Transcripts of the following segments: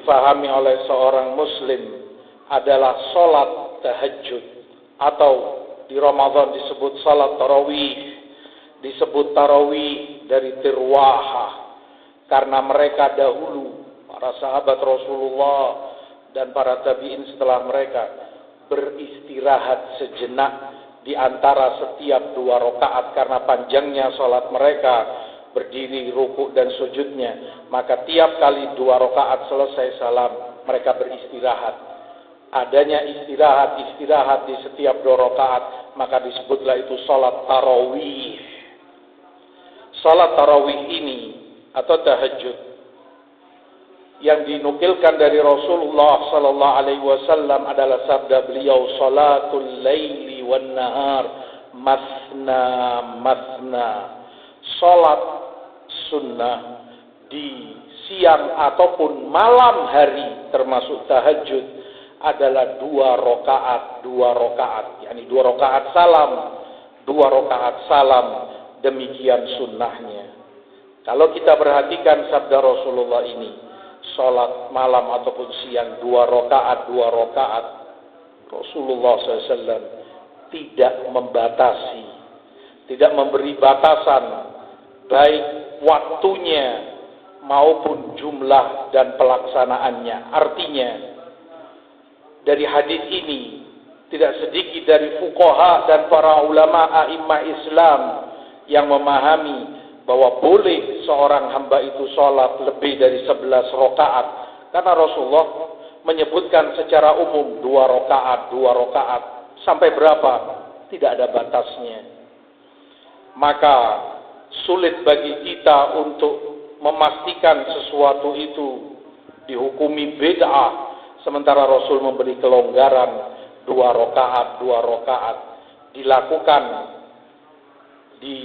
difahami oleh seorang muslim adalah salat tahajud, atau di Ramadan disebut salat tarawih, disebut tarawih dari tirwaha, karena mereka dahulu, para sahabat Rasulullah dan para tabi'in setelah mereka, beristirahat sejenak di antara setiap 2 rakaat karena panjangnya salat mereka, berdiri, rukuk dan sujudnya. Maka tiap kali 2 rakaat selesai salam, mereka beristirahat. Adanya istirahat di setiap 2 rakaat, maka disebutlah itu salat tarawih. Salat tarawih ini atau tahajud yang dinukilkan dari Rasulullah sallallahu alaihi wasallam adalah sabda beliau, salatul laili wan nahar masna masna. Salat sunnah di siang ataupun malam hari termasuk tahajud adalah 2 rakaat, yakni 2 rakaat salam, 2 rakaat salam, demikian sunnahnya. Kalau kita perhatikan sabda Rasulullah ini, salat malam ataupun siang 2 rakaat, Rasulullah SAW tidak membatasi, tidak memberi batasan baik waktunya maupun jumlah dan pelaksanaannya. Artinya dari hadis ini tidak sedikit dari fuqaha dan para ulama a'immah Islam yang memahami bahwa boleh seorang hamba itu sholat lebih dari 11 rakaat, karena Rasulullah menyebutkan secara umum 2 rakaat sampai berapa tidak ada batasnya. Maka sulit bagi kita untuk memastikan sesuatu itu dihukumi bid'ah, sementara Rasul memberi kelonggaran 2 rakaat dilakukan di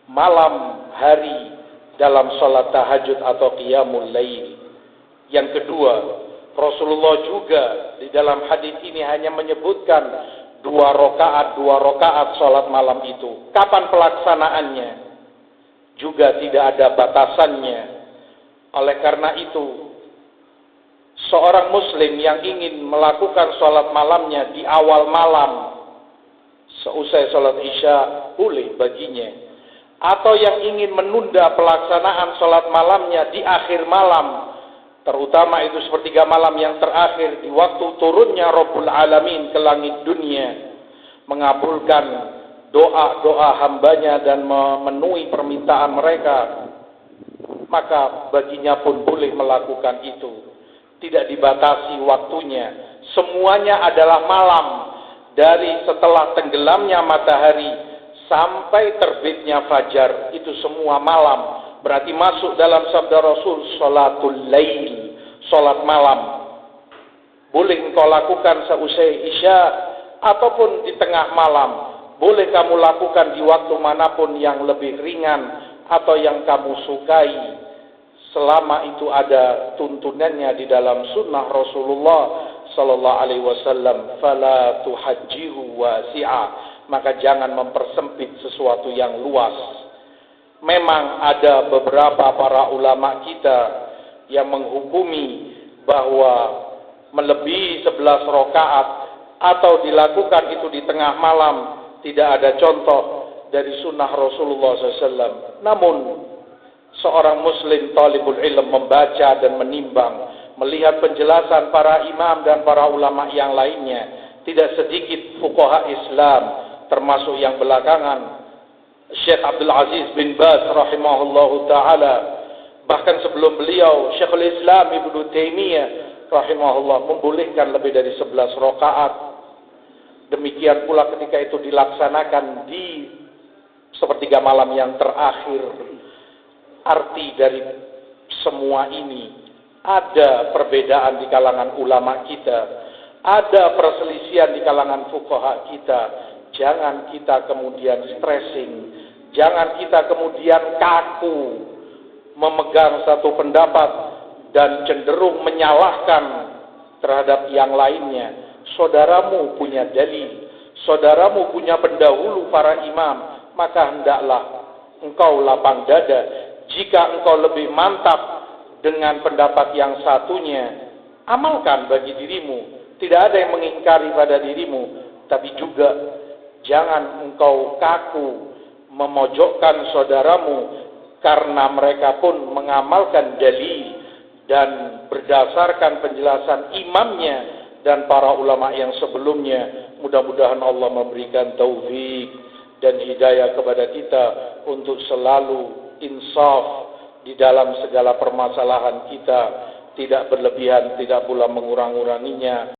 malam hari dalam salat tahajud atau qiyamul lail. Yang kedua, Rasulullah juga di dalam hadis ini hanya menyebutkan 2 rakaat salat malam itu. Kapan pelaksanaannya? Juga tidak ada batasannya. Oleh karena itu, seorang muslim yang ingin melakukan salat malamnya di awal malam seusai salat Isya boleh baginya. Atau yang ingin menunda pelaksanaan salat malamnya di akhir malam, terutama itu sepertiga malam yang terakhir di waktu turunnya Rabbul Alamin ke langit dunia, mengabulkan doa-doa hambanya dan memenuhi permintaan mereka, maka baginya pun boleh melakukan itu. Tidak dibatasi waktunya, semuanya adalah malam, dari setelah tenggelamnya matahari sampai terbitnya fajar, itu semua malam. Berarti masuk dalam sabda Rasul, salatul lail, salat malam. Boleh engkau lakukan seusai Isya ataupun di tengah malam. Boleh kamu lakukan di waktu manapun yang lebih ringan atau yang kamu sukai, selama itu ada tuntunannya di dalam sunnah Rasulullah sallallahu alaihi wasallam. Fala tuhajjihu wasi'a, maka jangan mempersempit sesuatu yang luas. Memang ada beberapa para ulama kita yang menghukumi bahwa melebihi 11 rakaat atau dilakukan itu di tengah malam tidak ada contoh dari sunnah Rasulullah SAW. Namun seorang muslim talibul ilm membaca dan menimbang, melihat penjelasan para imam dan para ulama yang lainnya, tidak sedikit fuqaha Islam termasuk yang belakangan, Syekh Abdul Aziz bin Baz rahimahullahu ta'ala, bahkan sebelum beliau Syekhul Islam Ibnu Taimiyah rahimahullah membolehkan lebih dari 11 rakaat. Demikian pula ketika itu dilaksanakan di sepertiga malam yang terakhir. Arti dari semua ini, ada perbedaan di kalangan ulama kita, ada perselisihan di kalangan fuqaha kita. Jangan kita kemudian stressing, jangan kita kemudian kaku memegang satu pendapat dan cenderung menyalahkan terhadap yang lainnya. Saudaramu punya dalil, saudaramu punya pendahulu para imam, maka hendaklah engkau lapang dada. Jika engkau lebih mantap dengan pendapat yang satunya, amalkan bagi dirimu. Tidak ada yang mengingkari pada dirimu, tapi juga jangan engkau kaku memojokkan saudaramu karena mereka pun mengamalkan dalil dan berdasarkan penjelasan imamnya dan para ulama yang sebelumnya. Mudah-mudahan Allah memberikan taufik dan hidayah kepada kita untuk selalu insaf di dalam segala permasalahan kita, tidak berlebihan, tidak pula mengurang-uranginya.